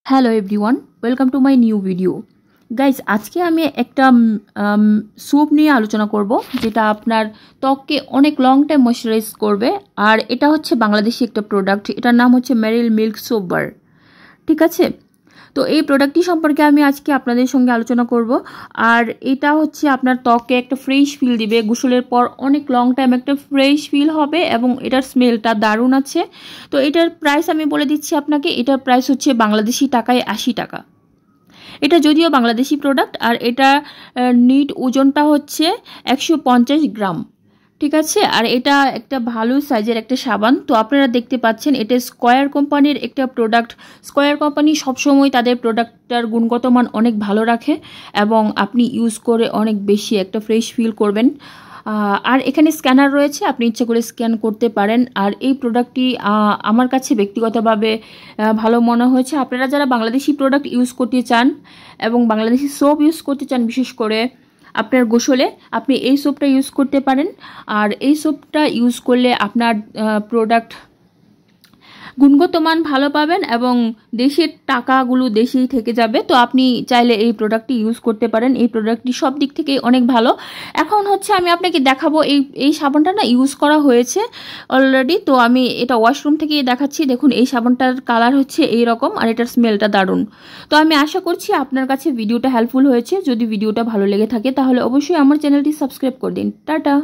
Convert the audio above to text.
Hello everyone, welcome to my new video. Guys, আজকে আমি একটা স্যুপ নিয়ে আলোচনা করব যেটা আপনার ত্বককে অনেক লং টাইম ময়শ্চারাইজ করবে। আর এটা হচ্ছে বাংলাদেশি একটা প্রোডাক্ট, এটার নাম হচ্ছে মেরিল মিল্ক সোপ বার। ঠিক আছে, তো এই প্রোডাক্টটি সম্পর্কে আমি আজকে আপনাদের সঙ্গে আলোচনা করব। আর এটা হচ্ছে আপনার ত্বকে একটা ফ্রেশ ফিল দিবে, গোসলের পর অনেক লং টাইম একটা ফ্রেশ ফিল হবে এবং এটার স্মেলটা দারুণ আছে। তো এটার প্রাইস আমি বলে দিচ্ছি আপনাকে, এটার প্রাইস হচ্ছে বাংলাদেশি টাকায় 80 টাকা। এটা যদিও বাংলাদেশি প্রোডাক্ট, আর এটা নিট ওজনটা হচ্ছে 150 গ্রাম। ঠিক আছে, আর এটা একটা ভালো সাইজের একটা সাবান। তো আপনারা দেখতে পাচ্ছেন এটা স্কয়ার কোম্পানির একটা প্রোডাক্ট। স্কয়ার কোম্পানি সবসময় তাদের প্রোডাক্টটার গুণগত মান অনেক ভালো রাখে এবং আপনি ইউজ করে অনেক বেশি একটা ফ্রেশ ফিল করবেন। আর এখানে স্ক্যানার রয়েছে, আপনি ইচ্ছে করে স্ক্যান করতে পারেন। আর এই প্রোডাক্টটি আমার কাছে ব্যক্তিগতভাবে ভালো মনে হয়েছে। আপনারা যারা বাংলাদেশি প্রোডাক্ট ইউজ করতে চান এবং বাংলাদেশি সোপ ইউজ করতে চান, বিশেষ করে আপনার গোসলে, আপনি এই সোপটা ইউজ করতে পারেন। আর এই সোপটা ইউজ করলে আপনার প্রোডাক্ট গুণগত মান ভালো পাবেন এবং দেশের টাকাগুলো দেশেই থেকে যাবে। তো আপনি চাইলে এই প্রোডাক্টটি ইউজ করতে পারেন। এই প্রোডাক্টটি সব দিক থেকে অনেক ভালো। এখন হচ্ছে আমি আপনাকে দেখাবো, এই সাবানটা না ইউজ করা হয়েছে অলরেডি। তো আমি এটা ওয়াশরুম থেকে দেখাচ্ছি। দেখুন, এই সাবানটার কালার হচ্ছে এই রকম আর এটার স্মেলটা দারুণ। তো আমি আশা করছি আপনার কাছে ভিডিওটা হেল্পফুল হয়েছে। যদি ভিডিওটা ভালো লেগে থাকে তাহলে অবশ্যই আমার চ্যানেলটি সাবস্ক্রাইব করে দিন। টাটা।